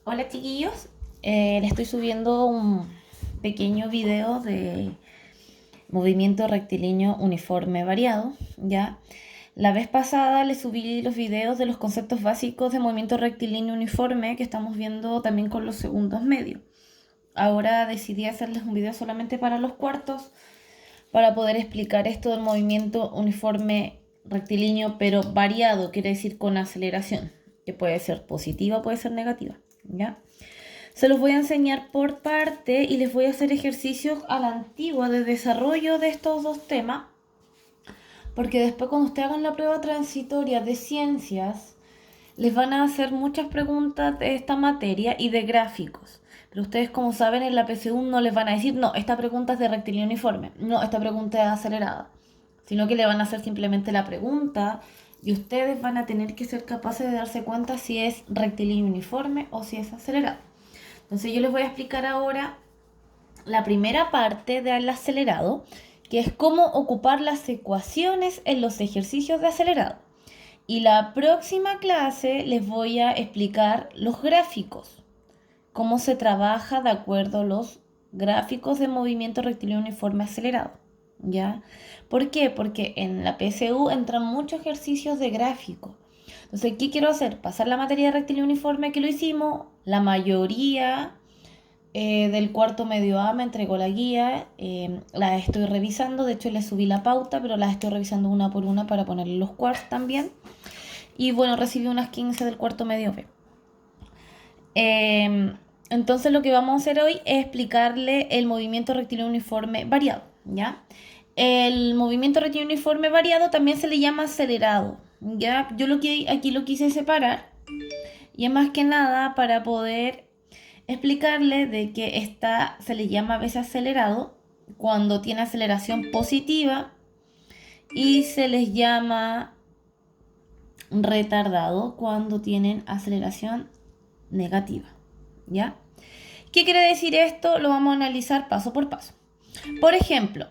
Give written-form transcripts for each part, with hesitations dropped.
Hola chiquillos, les estoy subiendo un pequeño video de movimiento rectilíneo uniforme variado, ¿ya? La vez pasada les subí los videos de los conceptos básicos de movimiento rectilíneo uniforme que estamos viendo también con los segundos medios. Ahora decidí hacerles un video solamente para los cuartos para poder explicar esto del movimiento uniforme rectilíneo pero variado, quiere decir con aceleración, que puede ser positiva, puede ser negativa, ¿ya? Se los voy a enseñar por parte y les voy a hacer ejercicios a la antigua de desarrollo de estos dos temas, porque después cuando ustedes hagan la prueba transitoria de ciencias, les van a hacer muchas preguntas de esta materia y de gráficos. Pero ustedes, como saben, en la PSU no les van a decir, no, esta pregunta es de rectilíneo uniforme, no, esta pregunta es acelerada, sino que le van a hacer simplemente la pregunta y ustedes van a tener que ser capaces de darse cuenta si es rectilíneo uniforme o si es acelerado. Entonces yo les voy a explicar ahora la primera parte del acelerado, que es cómo ocupar las ecuaciones en los ejercicios de acelerado. Y la próxima clase les voy a explicar los gráficos, cómo se trabaja de acuerdo a los gráficos de movimiento rectilíneo uniforme acelerado. ¿Ya? ¿Por qué? Porque en la PSU entran muchos ejercicios de gráfico. Entonces, ¿qué quiero hacer? Pasar la materia de rectilíneo uniforme que lo hicimos, la mayoría del cuarto medio A me entregó la guía, la estoy revisando, de hecho les subí la pauta, pero las estoy revisando una por una para ponerle los quarks también. Y bueno, recibí unas 15 del cuarto medio B. Entonces lo que vamos a hacer hoy es explicarle el movimiento rectilíneo uniforme variado, ¿ya? El movimiento rectilíneo uniforme variado también se le llama acelerado, ¿ya? Yo aquí lo quise separar y es más que nada para poder explicarle de que se le llama a veces acelerado cuando tiene aceleración positiva y se les llama retardado cuando tienen aceleración negativa, ¿ya? ¿Qué quiere decir esto? Lo vamos a analizar paso por paso. Por ejemplo,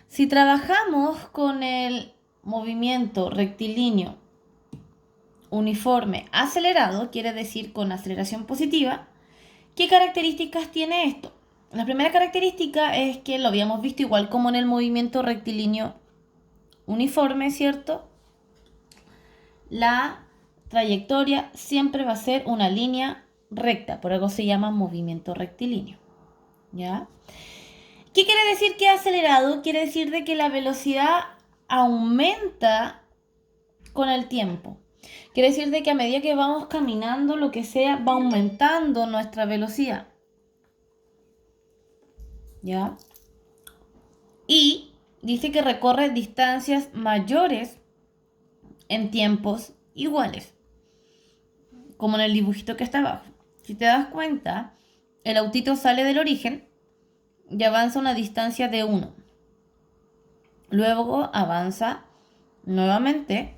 si trabajamos con el movimiento rectilíneo uniforme acelerado, quiere decir con aceleración positiva, ¿qué características tiene esto? La primera característica es que lo habíamos visto igual como en el movimiento rectilíneo uniforme, ¿cierto? La trayectoria siempre va a ser una línea recta, por algo se llama movimiento rectilíneo, ¿ya? ¿Qué quiere decir que acelerado? Quiere decir de que la velocidad aumenta con el tiempo. Quiere decir de que a medida que vamos caminando, lo que sea, va aumentando nuestra velocidad, ¿ya? Y dice que recorre distancias mayores en tiempos iguales, como en el dibujito que está abajo. Si te das cuenta, el autito sale del origen y avanza una distancia de 1. Luego avanza nuevamente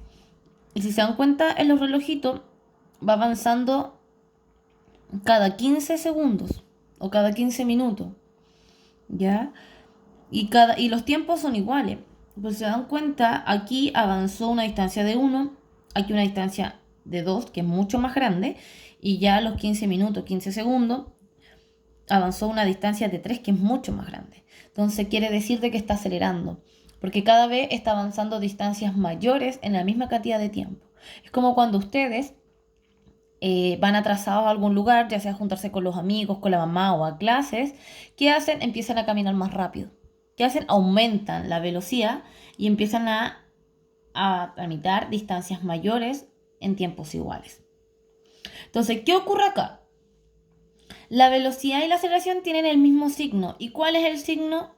y si se dan cuenta en los relojitos va avanzando cada 15 segundos o cada 15 minutos, ¿ya? Y los tiempos son iguales. Pues se dan cuenta, aquí avanzó una distancia de 1, aquí una distancia de 2, que es mucho más grande, y ya a los 15 minutos, 15 segundos, avanzó una distancia de 3, que es mucho más grande. Entonces quiere decir de que está acelerando, porque cada vez está avanzando distancias mayores en la misma cantidad de tiempo. Es como cuando ustedes van atrasados a algún lugar, ya sea a juntarse con los amigos, con la mamá o a clases. ¿Qué hacen? Empiezan a caminar más rápido. ¿Qué hacen? Aumentan la velocidad y empiezan a tramitar distancias mayores en tiempos iguales. Entonces, ¿qué ocurre acá? La velocidad y la aceleración tienen el mismo signo. ¿Y cuál es el signo?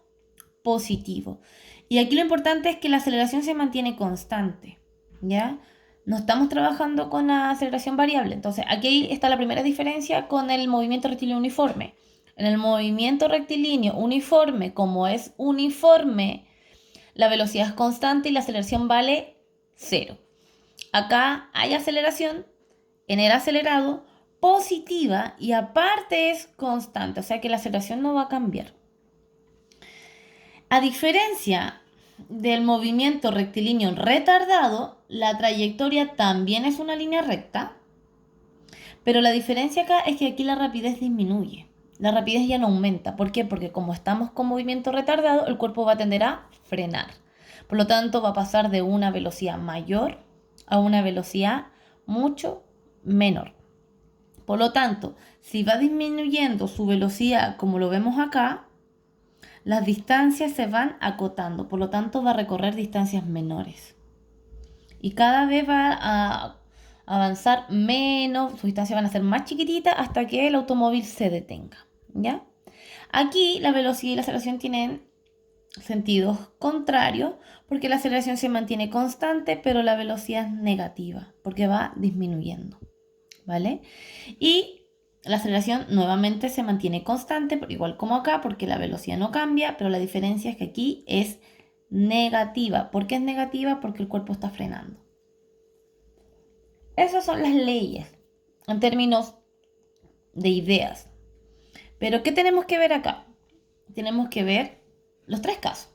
Positivo. Y aquí lo importante es que la aceleración se mantiene constante, ¿ya? No estamos trabajando con la aceleración variable. Entonces, aquí está la primera diferencia con el movimiento rectilíneo uniforme. En el movimiento rectilíneo uniforme, como es uniforme, la velocidad es constante y la aceleración vale 0. Acá hay aceleración en el acelerado positiva y aparte es constante, o sea que la aceleración no va a cambiar. A diferencia del movimiento rectilíneo retardado, la trayectoria también es una línea recta, Pero la diferencia acá es que aquí la rapidez disminuye. La rapidez ya no aumenta. ¿Por qué? Porque como estamos con movimiento retardado, el cuerpo va a tender a frenar. Por lo tanto, va a pasar de una velocidad mayor a una velocidad mucho menor. Por lo tanto, si va disminuyendo su velocidad como lo vemos acá, las distancias se van acotando. Por lo tanto, va a recorrer distancias menores. Y cada vez va a avanzar menos, sus distancias van a ser más chiquititas hasta que el automóvil se detenga, ¿ya? Aquí la velocidad y la aceleración tienen sentidos contrarios porque la aceleración se mantiene constante, pero la velocidad es negativa porque va disminuyendo, ¿vale? Y la aceleración nuevamente se mantiene constante, igual como acá, porque la velocidad no cambia, pero la diferencia es que aquí es negativa. ¿Por qué es negativa? Porque el cuerpo está frenando. Esas son las leyes en términos de ideas. Pero ¿qué tenemos que ver acá? Tenemos que ver los tres casos.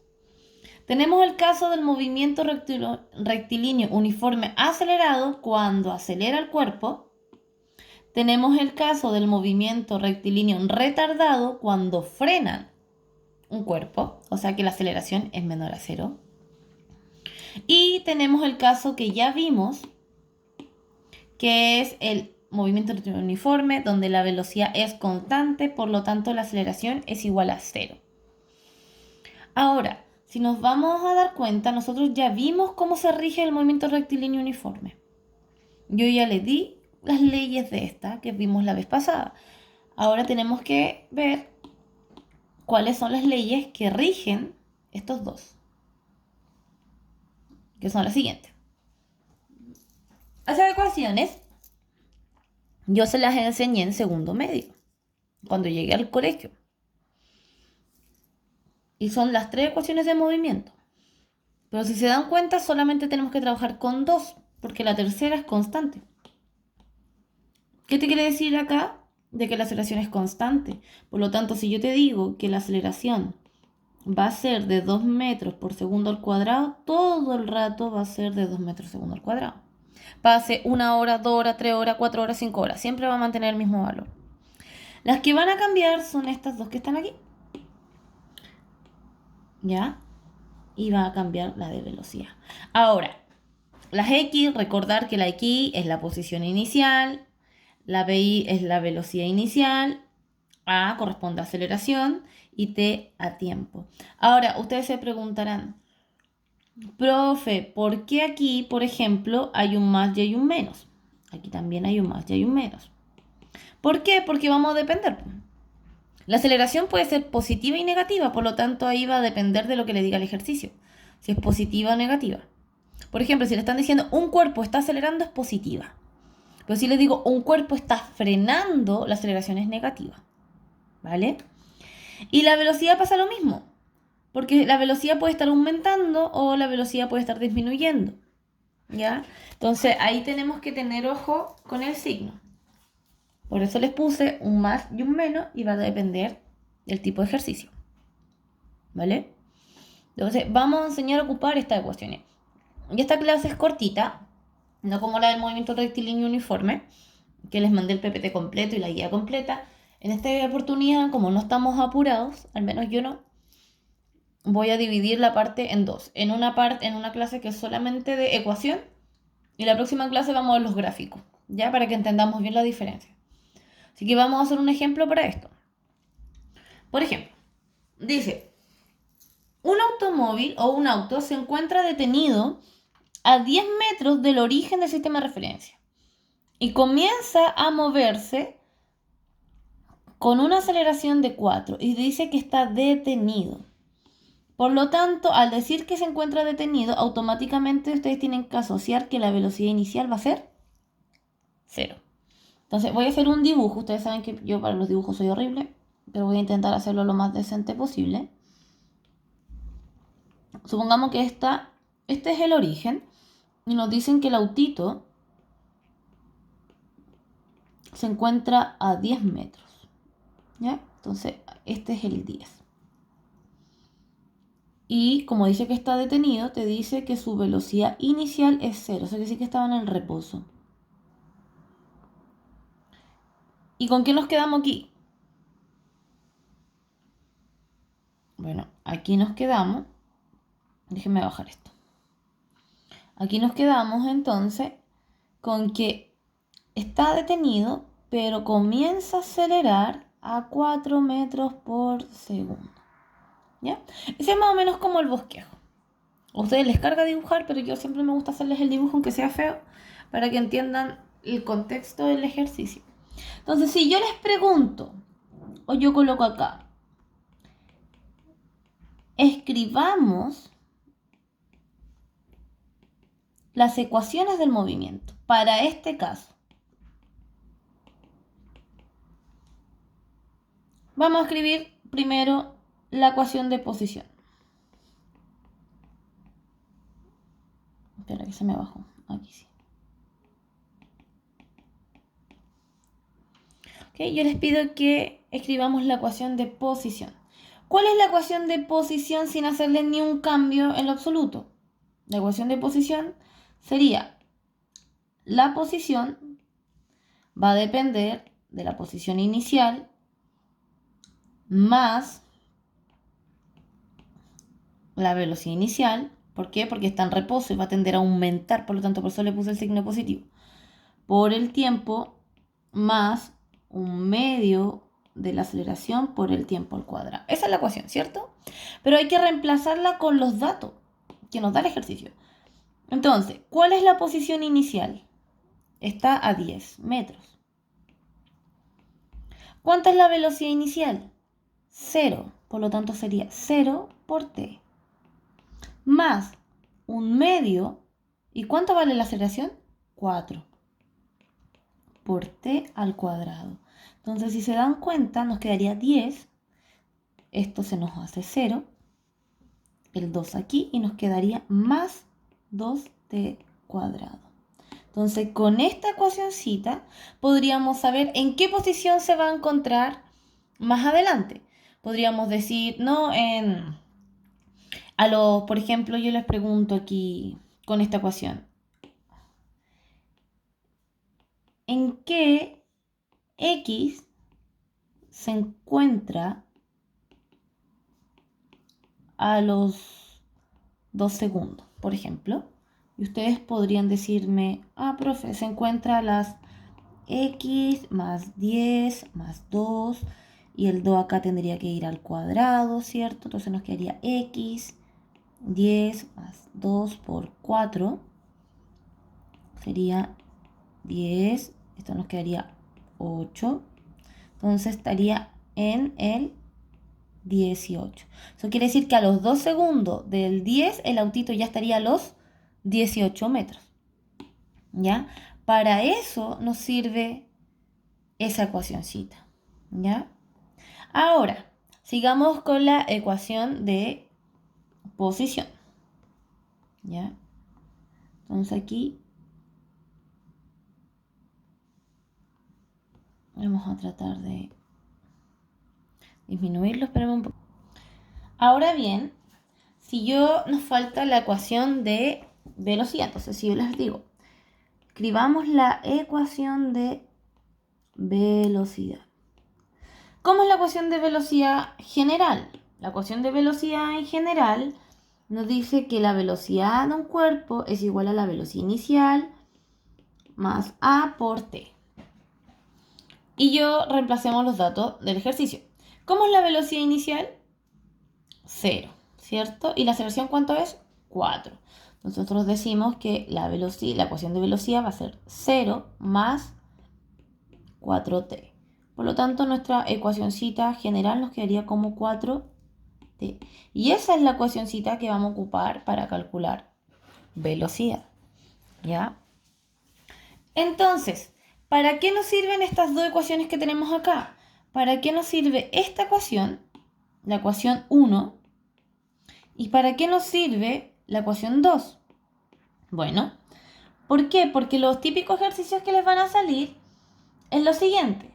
Tenemos el caso del movimiento rectilíneo uniforme acelerado cuando acelera el cuerpo. Tenemos el caso del movimiento rectilíneo retardado cuando frena un cuerpo, o sea que la aceleración es menor a cero. Y tenemos el caso que ya vimos, que es el movimiento uniforme, donde la velocidad es constante, por lo tanto la aceleración es igual a cero. Ahora, si nos vamos a dar cuenta, nosotros ya vimos cómo se rige el movimiento rectilíneo uniforme. Yo ya le di las leyes de esta que vimos la vez pasada. Ahora tenemos que ver cuáles son las leyes que rigen estos dos, que son las siguientes. Esas ecuaciones yo se las enseñé en segundo medio, cuando llegué al colegio. Y son las tres ecuaciones de movimiento. Pero si se dan cuenta, solamente tenemos que trabajar con dos, porque la tercera es constante. ¿Qué te quiere decir acá? De que la aceleración es constante. Por lo tanto, si yo te digo que la aceleración va a ser de 2 metros por segundo al cuadrado, todo el rato va a ser de 2 metros por segundo al cuadrado. Pase 1 hora, 2 horas, 3 horas, 4 horas, 5 horas. Siempre va a mantener el mismo valor. Las que van a cambiar son estas dos que están aquí. ¿Ya? Y va a cambiar la de velocidad. Ahora, las X, recordar que la X es la posición inicial, la BI es la velocidad inicial, A corresponde a aceleración y T a tiempo. Ahora, ustedes se preguntarán, profe, ¿por qué aquí, por ejemplo, hay un más y hay un menos? Aquí también hay un más y hay un menos. ¿Por qué? Porque vamos a depender. La aceleración puede ser positiva y negativa, por lo tanto ahí va a depender de lo que le diga el ejercicio, si es positiva o negativa. Por ejemplo, si le están diciendo un cuerpo está acelerando, es positiva. Pero si les digo un cuerpo está frenando, la aceleración es negativa. ¿Vale? Y la velocidad pasa lo mismo, porque la velocidad puede estar aumentando o la velocidad puede estar disminuyendo. ¿Ya? Entonces ahí tenemos que tener ojo con el signo. Por eso les puse un más y un menos y va a depender del tipo de ejercicio. ¿Vale? Entonces vamos a enseñar a ocupar estas ecuaciones. Y esta clase es cortita, no como la del movimiento rectilíneo uniforme, que les mandé el PPT completo y la guía completa. En esta oportunidad, como no estamos apurados, al menos yo no, voy a dividir la parte en dos. En una clase que es solamente de ecuación y la próxima clase vamos a ver los gráficos, ya para que entendamos bien la diferencia. Así que vamos a hacer un ejemplo para esto. Por ejemplo, dice, un automóvil o un auto se encuentra detenido a 10 metros del origen del sistema de referencia y comienza a moverse con una aceleración de 4 y dice que está detenido. Por lo tanto, al decir que se encuentra detenido, automáticamente ustedes tienen que asociar que la velocidad inicial va a ser 0. Entonces voy a hacer un dibujo. Ustedes saben que yo para los dibujos soy horrible, pero voy a intentar hacerlo lo más decente posible. Supongamos que este es el origen y nos dicen que el autito se encuentra a 10 metros. ¿Ya? Entonces, este es el 10. Y como dice que está detenido, te dice que su velocidad inicial es 0. O sea, que sí que estaba en el reposo. ¿Y con qué nos quedamos aquí? Bueno, aquí nos quedamos. Déjenme bajar esto. Aquí nos quedamos entonces con que está detenido, pero comienza a acelerar a 4 metros por segundo. ¿Ya? Ese es más o menos como el bosquejo. A ustedes les carga dibujar, pero yo siempre me gusta hacerles el dibujo aunque sea feo, para que entiendan el contexto del ejercicio. Entonces, si yo les pregunto, o yo coloco acá, escribamos las ecuaciones del movimiento para este caso. Vamos a escribir primero la ecuación de posición. Espera que se me bajó. Aquí sí. Okay, yo les pido que escribamos la ecuación de posición. ¿Cuál es la ecuación de posición sin hacerle ni un cambio en lo absoluto? La ecuación de posición sería la posición va a depender de la posición inicial más la velocidad inicial. ¿Por qué? Porque está en reposo y va a tender a aumentar, por lo tanto por eso le puse el signo positivo. Por el tiempo más un medio de la aceleración por el tiempo al cuadrado. Esa es la ecuación, ¿cierto? Pero hay que reemplazarla con los datos que nos da el ejercicio. Entonces, ¿cuál es la posición inicial? Está a 10 metros. ¿Cuánta es la velocidad inicial? 0. Por lo tanto sería 0 por t. Más un medio. ¿Y cuánto vale la aceleración? 4 por t al cuadrado. Entonces, si se dan cuenta, nos quedaría 10. Esto se nos hace 0. El 2 aquí y nos quedaría más 2t cuadrado. Entonces, con esta ecuacioncita podríamos saber en qué posición se va a encontrar más adelante. Podríamos decir, no, por ejemplo, yo les pregunto aquí con esta ecuación, ¿en qué x se encuentra a los 2 segundos, por ejemplo? Y ustedes podrían decirme, profe, se encuentra a las x más 10 más 2, y el 2 acá tendría que ir al cuadrado, ¿cierto? Entonces nos quedaría x 10 más 2 por 4, sería 10, esto nos quedaría 8, entonces estaría en el 18. Eso quiere decir que a los 2 segundos del 10 el autito ya estaría a los 18 metros. ¿Ya? Para eso nos sirve esa ecuacioncita. ¿Ya? Ahora, sigamos con la ecuación de posición. ¿Ya? Entonces aquí vamos a tratar de disminuirlo, espérame un poco. Ahora bien, si nos falta la ecuación de velocidad, entonces si yo les digo, escribamos la ecuación de velocidad. ¿Cómo es la ecuación de velocidad general? La ecuación de velocidad en general nos dice que la velocidad de un cuerpo es igual a la velocidad inicial más a por t. Y reemplacemos los datos del ejercicio. ¿Cómo es la velocidad inicial? 0, ¿cierto? ¿Y la aceleración cuánto es? 4. Nosotros decimos que la ecuación de velocidad va a ser 0 más 4t. Por lo tanto, nuestra ecuacioncita general nos quedaría como 4t. Y esa es la ecuacioncita que vamos a ocupar para calcular velocidad. ¿Ya? Entonces, ¿para qué nos sirven estas dos ecuaciones que tenemos acá? ¿Para qué nos sirve esta ecuación, la ecuación 1? ¿Y para qué nos sirve la ecuación 2? Bueno, ¿por qué? Porque los típicos ejercicios que les van a salir es lo siguiente.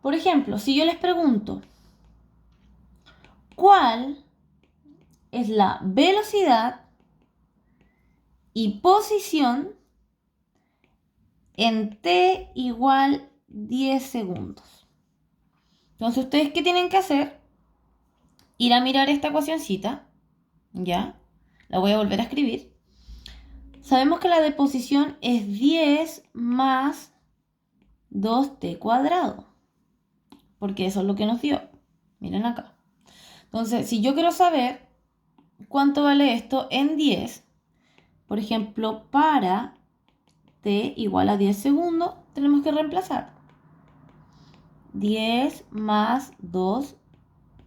Por ejemplo, si yo les pregunto, ¿cuál es la velocidad y posición en t igual 10 segundos? Entonces, ¿ustedes qué tienen que hacer? Ir a mirar esta ecuacioncita, ¿ya? La voy a volver a escribir. Sabemos que la deposición es 10 más 2t cuadrado, porque eso es lo que nos dio. Miren acá. Entonces, si yo quiero saber cuánto vale esto en 10, por ejemplo, para t igual a 10 segundos, tenemos que reemplazar 10 más 2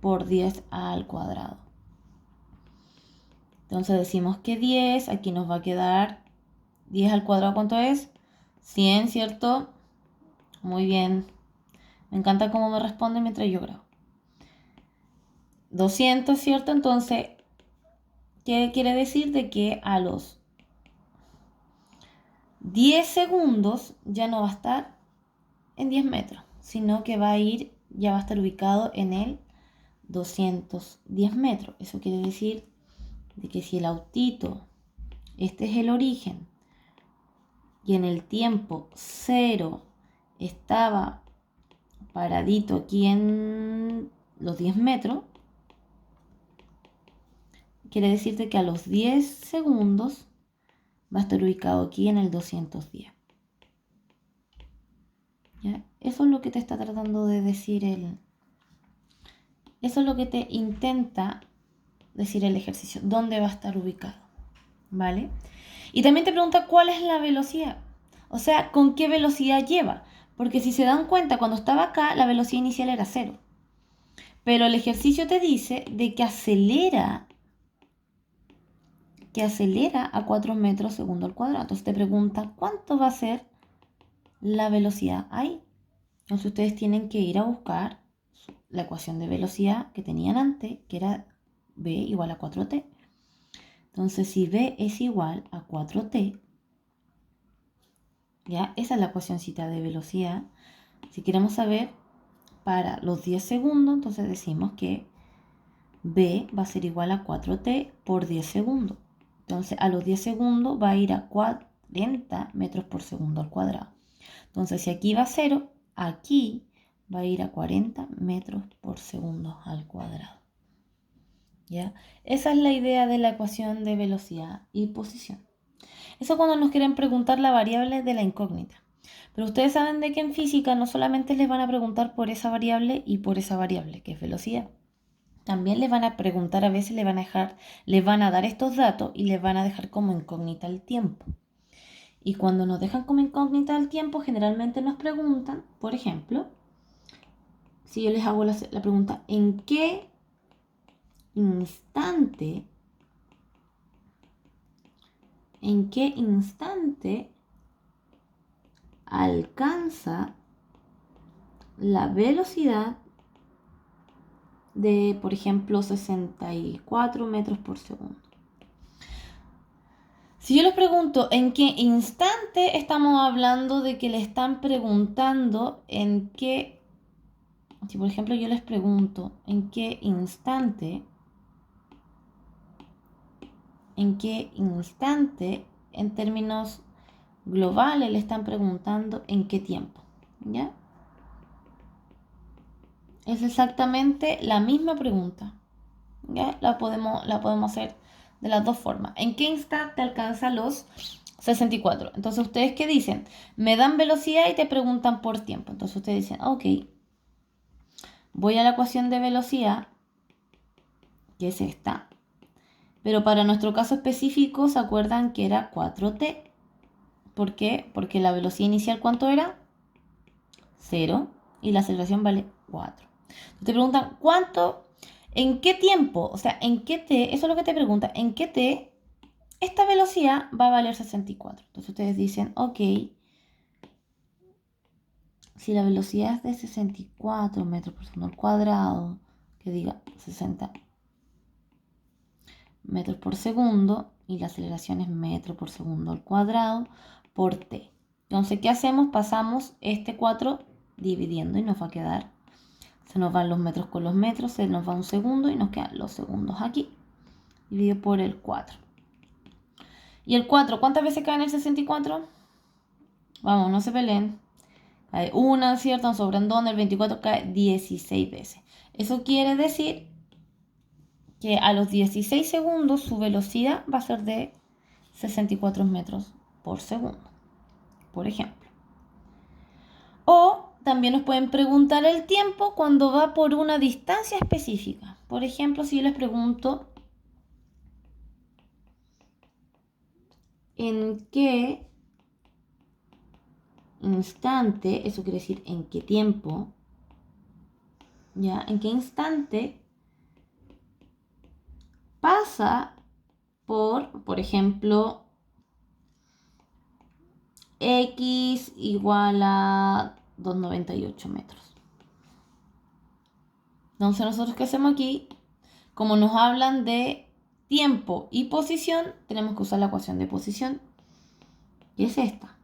por 10 al cuadrado. Entonces decimos que 10, aquí nos va a quedar 10 al cuadrado, ¿cuánto es? 100, ¿cierto? Muy bien. Me encanta cómo me responde mientras yo grabo. 200, ¿cierto? Entonces, ¿qué quiere decir? De que a los 10 segundos ya no va a estar en 10 metros, sino que va a ir, ya va a estar ubicado en el 210 metros. Eso quiere decir de que si el autito, este es el origen, y en el tiempo 0 estaba paradito aquí en los 10 metros, quiere decirte que a los 10 segundos va a estar ubicado aquí en el 210. ¿Ya? Eso es lo que te está tratando de decir eso es lo que te intenta decir el ejercicio, dónde va a estar ubicado, ¿vale? Y también te pregunta cuál es la velocidad, o sea, con qué velocidad lleva, porque si se dan cuenta, cuando estaba acá, la velocidad inicial era 0, pero el ejercicio te dice de que acelera a 4 metros segundo al cuadrado. Entonces te pregunta cuánto va a ser la velocidad ahí. Entonces ustedes tienen que ir a buscar la ecuación de velocidad que tenían antes, que era v igual a 4t. Entonces, si v es igual a 4t, ya, esa es la ecuacioncita de velocidad. Si queremos saber para los 10 segundos, entonces decimos que v va a ser igual a 4t por 10 segundos. Entonces, a los 10 segundos va a ir a 40 metros por segundo al cuadrado. Entonces, si aquí va a 0, aquí va a ir a 40 metros por segundo al cuadrado. ¿Ya? Esa es la idea de la ecuación de velocidad y posición. Eso cuando nos quieren preguntar la variable de la incógnita. Pero ustedes saben de que en física no solamente les van a preguntar por esa variable y por esa variable, que es velocidad. También les van a preguntar, a veces les van a dar estos datos y les van a dejar como incógnita el tiempo. Y cuando nos dejan como incógnita el tiempo, generalmente nos preguntan, por ejemplo, si yo les hago la pregunta, ¿en qué instante alcanza la velocidad de, por ejemplo, 64 metros por segundo? Si yo les pregunto en qué instante, estamos hablando de que le están preguntando en qué. Si por ejemplo yo les pregunto en qué instante, en términos globales, le están preguntando en qué tiempo, ¿ya? Es exactamente la misma pregunta, ¿ya? La podemos hacer de las dos formas. ¿En qué instante alcanza los 64? Entonces, ¿ustedes qué dicen? Me dan velocidad y te preguntan por tiempo. Entonces, ustedes dicen, ok, voy a la ecuación de velocidad, que es esta. Pero para nuestro caso específico, ¿se acuerdan que era 4t? ¿Por qué? Porque la velocidad inicial, ¿cuánto era? 0. Y la aceleración vale 4. Te preguntan, ¿cuánto? ¿En qué tiempo? O sea, ¿en qué t? Eso es lo que te pregunta. ¿En qué t esta velocidad va a valer 64? Entonces ustedes dicen, ok, si la velocidad es de 64 metros por segundo al cuadrado, que diga 60 metros por segundo, y la aceleración es metro por segundo al cuadrado por t. Entonces, ¿qué hacemos? Pasamos este 4 dividiendo y nos va a quedar, se nos van los metros con los metros, se nos va un segundo y nos quedan los segundos aquí, dividido por el 4. ¿Y el 4 cuántas veces cae en el 64? Vamos, no se peleen. Cae una, ¿cierto? Nos sobran 2, en el 24 cae 16 veces. Eso quiere decir que a los 16 segundos su velocidad va a ser de 64 metros por segundo, por ejemplo. O también nos pueden preguntar el tiempo cuando va por una distancia específica. Por ejemplo, si yo les pregunto en qué instante, eso quiere decir en qué tiempo, ¿ya? En qué instante pasa por ejemplo, X igual a 2,98 metros. Entonces, nosotros qué hacemos aquí, como nos hablan de tiempo y posición, tenemos que usar la ecuación de posición, y es esta.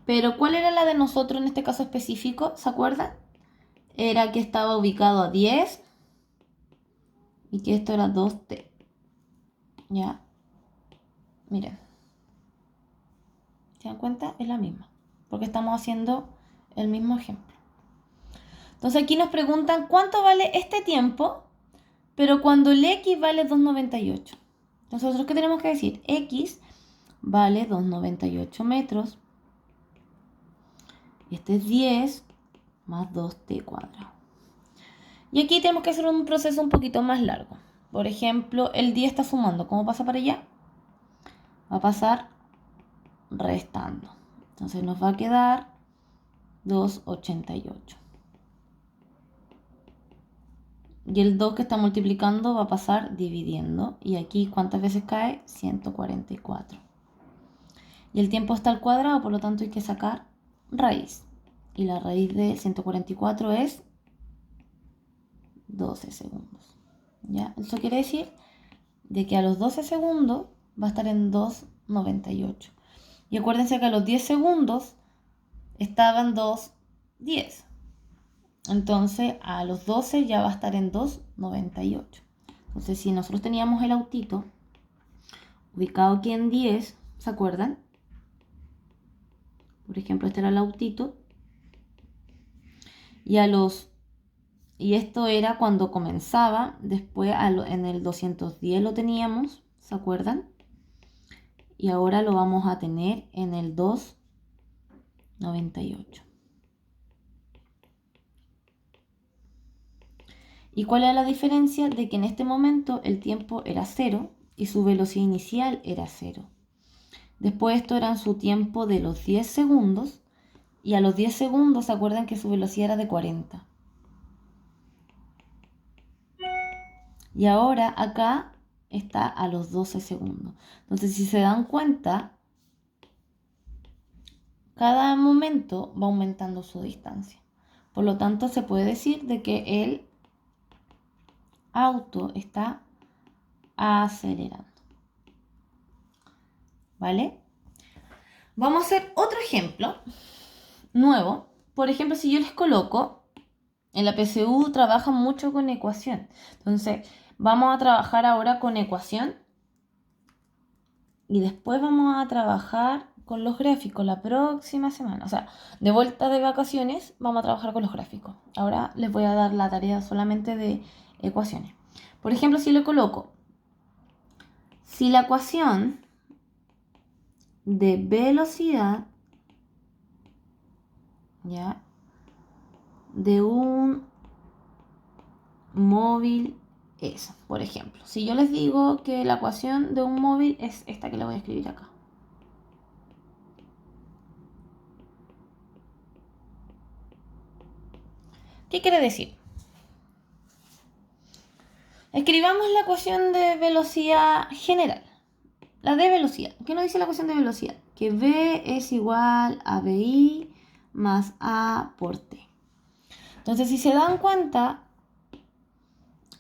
Pero, ¿cuál era la de nosotros en este caso específico? ¿Se acuerdan? Era que estaba ubicado a 10 y que esto era 2t. ¿Ya? Miren. ¿Se dan cuenta? Es la misma. Porque estamos haciendo el mismo ejemplo. Entonces aquí nos preguntan cuánto vale este tiempo, pero cuando el X vale 2,98. Entonces, nosotros, ¿qué tenemos que decir? X vale 2,98 metros. Este es 10 más 2t cuadrado. Y aquí tenemos que hacer un proceso un poquito más largo. Por ejemplo, el 10 está sumando. ¿Cómo pasa para allá? Va a pasar restando. Entonces nos va a quedar 2,88. Y el 2 que está multiplicando va a pasar dividiendo. Y aquí, ¿cuántas veces cae? 144. Y el tiempo está al cuadrado, por lo tanto hay que sacar raíz. Y la raíz de 144 es 12 segundos. ¿Ya? Eso quiere decir de que a los 12 segundos va a estar en 2,98. Y acuérdense que a los 10 segundos estaba en 2,10. Entonces a los 12 ya va a estar en 2,98. Entonces, si nosotros teníamos el autito ubicado aquí en 10, ¿se acuerdan? Por ejemplo, este era el autito. Y esto era cuando comenzaba. Después en el 210 lo teníamos, ¿se acuerdan? Y ahora lo vamos a tener en el 2,98. ¿Y cuál era la diferencia? De que en este momento el tiempo era 0 y su velocidad inicial era 0. Después esto era su tiempo de los 10 segundos. Y a los 10 segundos, ¿se acuerdan que su velocidad era de 40? Y ahora acá está a los 12 segundos. Entonces, si se dan cuenta, cada momento va aumentando su distancia. Por lo tanto, se puede decir de que el auto está acelerando. ¿Vale? Vamos a hacer otro ejemplo nuevo. Por ejemplo, si yo les coloco, en la PSU trabajan mucho con ecuación. Entonces, vamos a trabajar ahora con ecuación y después vamos a trabajar con los gráficos la próxima semana. O sea, de vuelta de vacaciones vamos a trabajar con los gráficos. Ahora les voy a dar la tarea solamente de ecuaciones. Por ejemplo, si le coloco, si la ecuación de velocidad, ¿ya?, de un móvil es, por ejemplo, si yo les digo que la ecuación de un móvil es esta que le voy a escribir acá. ¿Qué quiere decir? Escribamos la ecuación de velocidad general. La de velocidad. ¿Qué nos dice la ecuación de velocidad? Que V es igual a VI más A por T. Entonces, si se dan cuenta,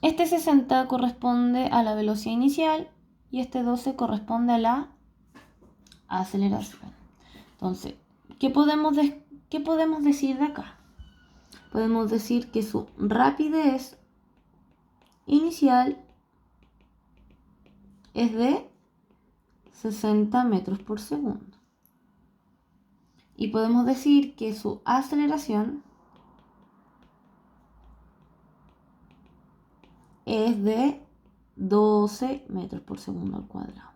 este 60 corresponde a la velocidad inicial y este 12 corresponde a la aceleración. Entonces, ¿qué podemos decir de acá? Podemos decir que su rapidez inicial es de 60 metros por segundo. Y podemos decir que su aceleración es de 12 metros por segundo al cuadrado.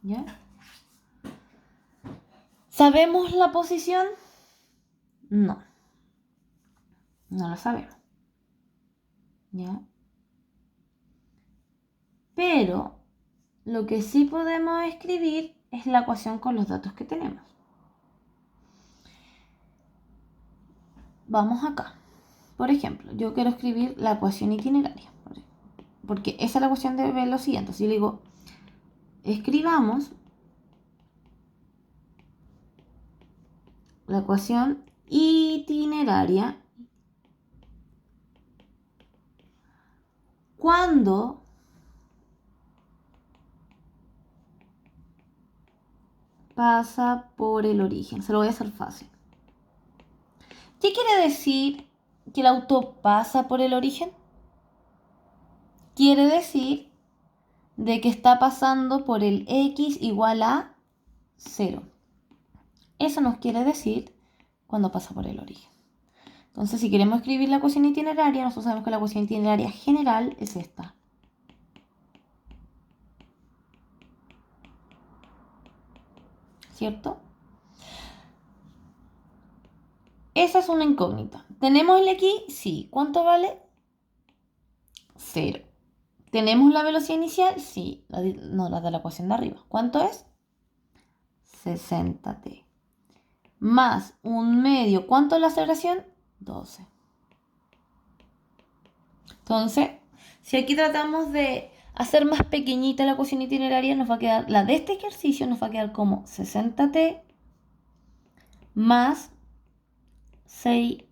¿Ya? ¿Sabemos la posición? No. No lo sabemos. ¿Ya? Pero lo que sí podemos escribir es la ecuación con los datos que tenemos. Vamos acá. Por ejemplo, yo quiero escribir la ecuación itineraria, porque esa es la ecuación de velocidad. Entonces yo le digo, escribamos la ecuación itineraria cuando pasa por el origen. Se lo voy a hacer fácil. ¿Qué quiere decir que el auto pasa por el origen? Quiere decir de que está pasando por el x igual a 0. Eso nos quiere decir cuando pasa por el origen. Entonces, si queremos escribir la ecuación itineraria, nosotros sabemos que la ecuación itineraria general es esta. ¿Cierto? Esa es una incógnita. ¿Tenemos el x? Sí. ¿Cuánto vale? 0. ¿Tenemos la velocidad inicial? Sí. No, la de la ecuación de arriba. ¿Cuánto es? 60t. Más un medio. ¿Cuánto es la aceleración? 12. Entonces, si aquí tratamos de hacer más pequeñita la ecuación itineraria, nos va a quedar, la de este ejercicio nos va a quedar como 60t más 6t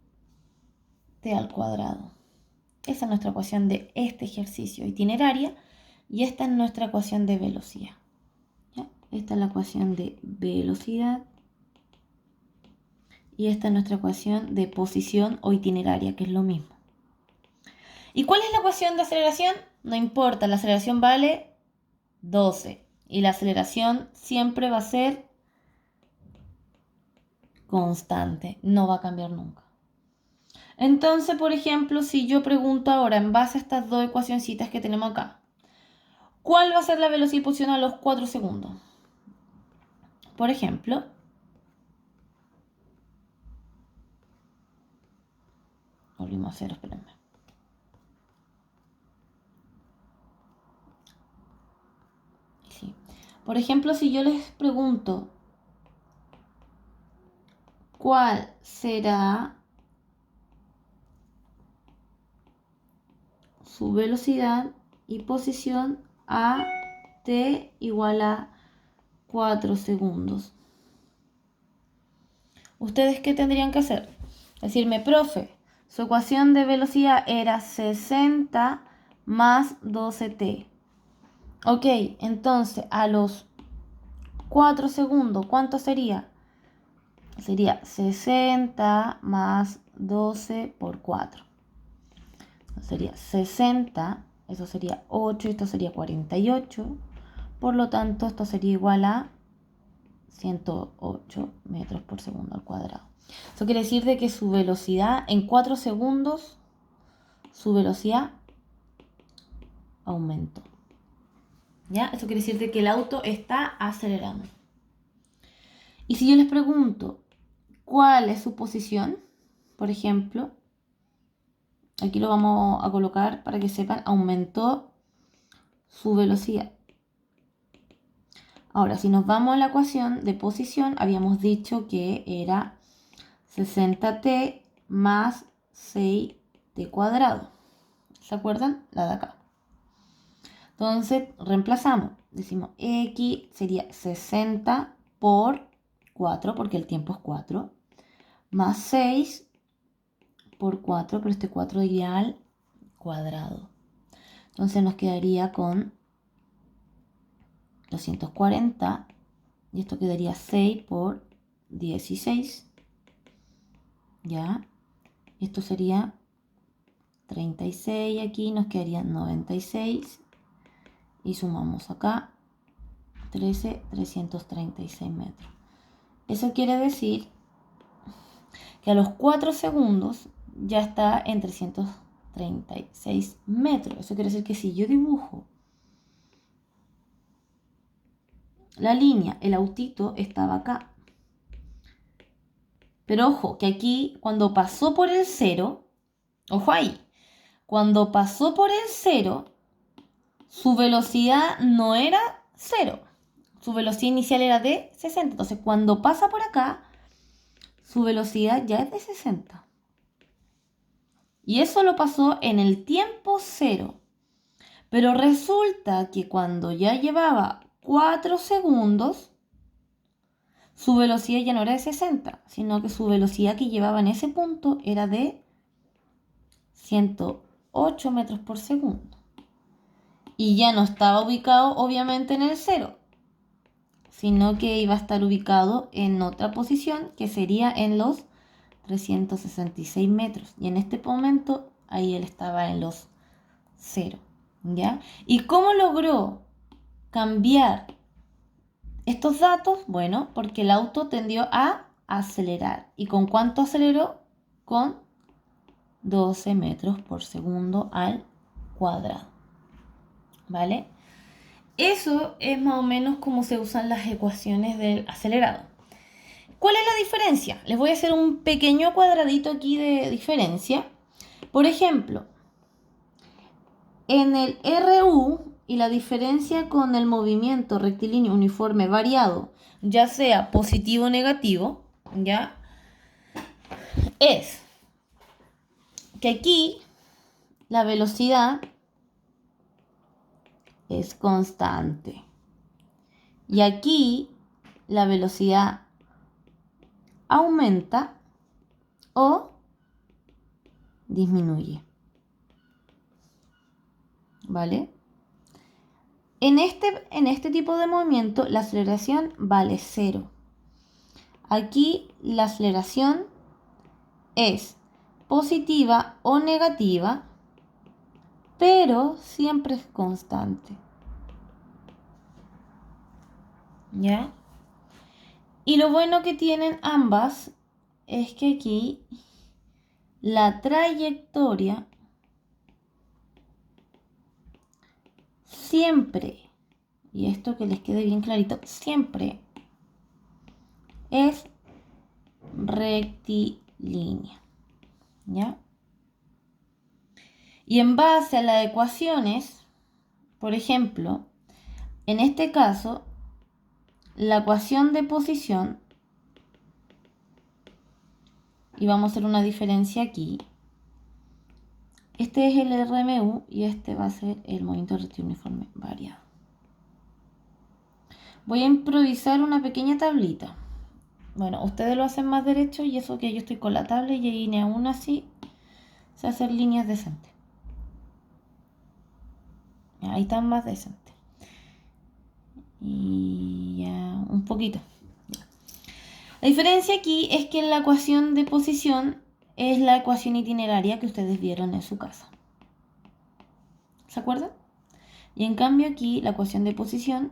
al cuadrado. Esa es nuestra ecuación de este ejercicio itineraria y esta es nuestra ecuación de velocidad. ¿Ya? Esta es la ecuación de velocidad y esta es nuestra ecuación de posición o itineraria, que es lo mismo. ¿Y cuál es la ecuación de aceleración? No importa, la aceleración vale 12 y la aceleración siempre va a ser constante, no va a cambiar nunca. Entonces, por ejemplo, si yo pregunto ahora en base a estas dos ecuacioncitas que tenemos acá, ¿cuál va a ser la velocidad y posición a los 4 segundos? Por ejemplo, volvimos a cero, espérenme. Sí. Por ejemplo, si yo les pregunto, ¿cuál será su velocidad y posición a t igual a 4 segundos? ¿Ustedes qué tendrían que hacer? Decirme, profe, su ecuación de velocidad era 60 más 12t. Ok, entonces a los 4 segundos, ¿cuánto sería? Sería 60 más 12 por 4. Sería 60, eso sería 8, esto sería 48. Por lo tanto, esto sería igual a 108 metros por segundo al cuadrado. Eso quiere decir de que su velocidad en 4 segundos, su velocidad aumentó. ¿Ya? Eso quiere decir de que el auto está acelerando. Y si yo les pregunto cuál es su posición, por ejemplo, aquí lo vamos a colocar para que sepan, aumentó su velocidad. Ahora, si nos vamos a la ecuación de posición, habíamos dicho que era 60t más 6t cuadrado. ¿Se acuerdan? La de acá. Entonces, reemplazamos. Decimos x sería 60 por 4, porque el tiempo es 4, más 6 por 4, pero este 4 iría al cuadrado. Entonces nos quedaría con 240 y esto quedaría 6 por 16. ¿Ya? Esto sería 36, aquí nos quedaría 96 y sumamos acá 13,336 metros. Eso quiere decir que a los 4 segundos ya está en 336 metros. Eso quiere decir que si yo dibujo la línea, el autito estaba acá. Pero ojo, que aquí cuando pasó por el 0, ojo ahí, cuando pasó por el 0, su velocidad no era 0. Su velocidad inicial era de 60. Entonces, cuando pasa por acá, su velocidad ya es de 60. Y eso lo pasó en el tiempo 0. Pero resulta que cuando ya llevaba 4 segundos, su velocidad ya no era de 60, sino que su velocidad que llevaba en ese punto era de 108 metros por segundo. Y ya no estaba ubicado obviamente en el 0, sino que iba a estar ubicado en otra posición que sería en los 366 metros. Y en este momento ahí él estaba en los 0. ¿Ya? ¿Y cómo logró cambiar estos datos? Bueno, porque el auto tendió a acelerar. ¿Y con cuánto aceleró? Con 12 metros por segundo al cuadrado. ¿Vale? Eso es más o menos como se usan las ecuaciones del acelerado. ¿Cuál es la diferencia? Les voy a hacer un pequeño cuadradito aquí de diferencia. Por ejemplo, en el RU y la diferencia con el movimiento rectilíneo uniforme variado, ya sea positivo o negativo, ¿ya? Es que aquí la velocidad es constante. Y aquí la velocidad aumenta o disminuye. ¿Vale? En este tipo de movimiento la aceleración vale 0. Aquí la aceleración es positiva o negativa, pero siempre es constante. ¿Ya? Y lo bueno que tienen ambas es que aquí la trayectoria siempre, y esto que les quede bien clarito, siempre es rectilínea. ¿Ya? Y en base a las ecuaciones, por ejemplo, en este caso, la ecuación de posición, y vamos a hacer una diferencia aquí, este es el RMU y este va a ser el movimiento rectilíneo uniforme variado. Voy a improvisar una pequeña tablita. Bueno, ustedes lo hacen más derecho y eso que yo estoy con la tabla y ahí ni aún así se hacen líneas decentes. Ahí están más decentes. Y ya un poquito. La diferencia aquí es que la ecuación de posición es la ecuación itineraria que ustedes vieron en su casa. ¿Se acuerdan? Y en cambio aquí la ecuación de posición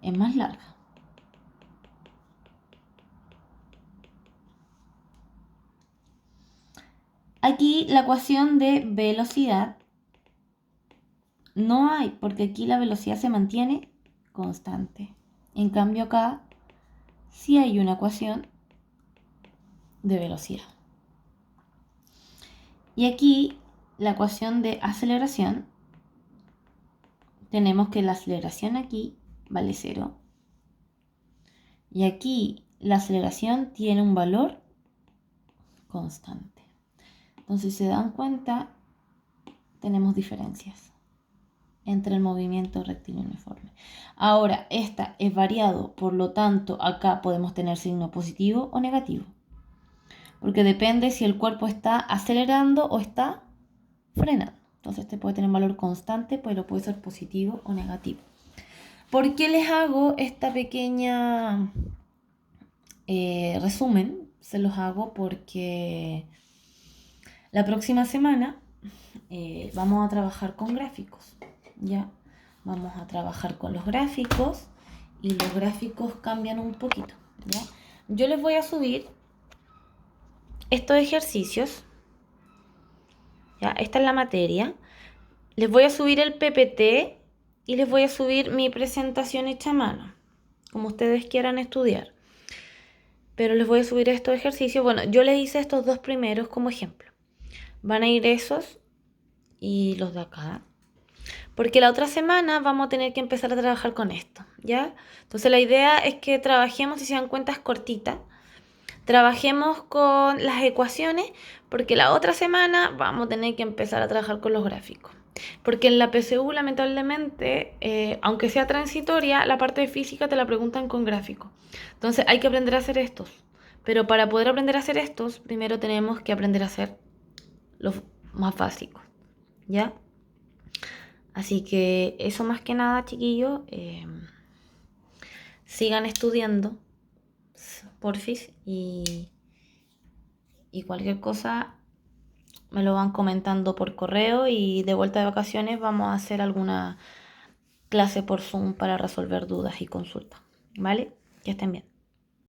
es más larga. Aquí la ecuación de velocidad no hay, porque aquí la velocidad se mantiene constante. En cambio acá sí hay una ecuación de velocidad. Y aquí la ecuación de aceleración, tenemos que la aceleración aquí vale 0. Y aquí la aceleración tiene un valor constante. Entonces, si se dan cuenta, tenemos diferencias entre el movimiento rectilíneo uniforme. Ahora, esta es variado, por lo tanto, acá podemos tener signo positivo o negativo. Porque depende si el cuerpo está acelerando o está frenando. Entonces, este puede tener un valor constante, pero puede ser positivo o negativo. ¿Por qué les hago esta pequeña resumen? Se los hago porque la próxima semana vamos a trabajar con gráficos, ¿ya? Vamos a trabajar con los gráficos y los gráficos cambian un poquito, ¿ya? Yo les voy a subir estos ejercicios, ¿ya? Esta es la materia. Les voy a subir el PPT y les voy a subir mi presentación hecha a mano, como ustedes quieran estudiar. Pero les voy a subir estos ejercicios. Bueno, yo les hice estos dos primeros como ejemplo. Van a ir esos y los de acá. Porque la otra semana vamos a tener que empezar a trabajar con esto, ¿ya? Entonces la idea es que trabajemos, si se dan cuenta, es cortita. Trabajemos con las ecuaciones, porque la otra semana vamos a tener que empezar a trabajar con los gráficos. Porque en la PSU, lamentablemente, aunque sea transitoria, la parte de física te la preguntan con gráficos. Entonces hay que aprender a hacer estos. Pero para poder aprender a hacer estos, primero tenemos que aprender a hacer los más básicos, ¿ya? Así que eso más que nada, chiquillos. Sigan estudiando, porfis, y cualquier cosa me lo van comentando por correo y de vuelta de vacaciones vamos a hacer alguna clase por Zoom para resolver dudas y consultas, ¿vale? Que estén bien.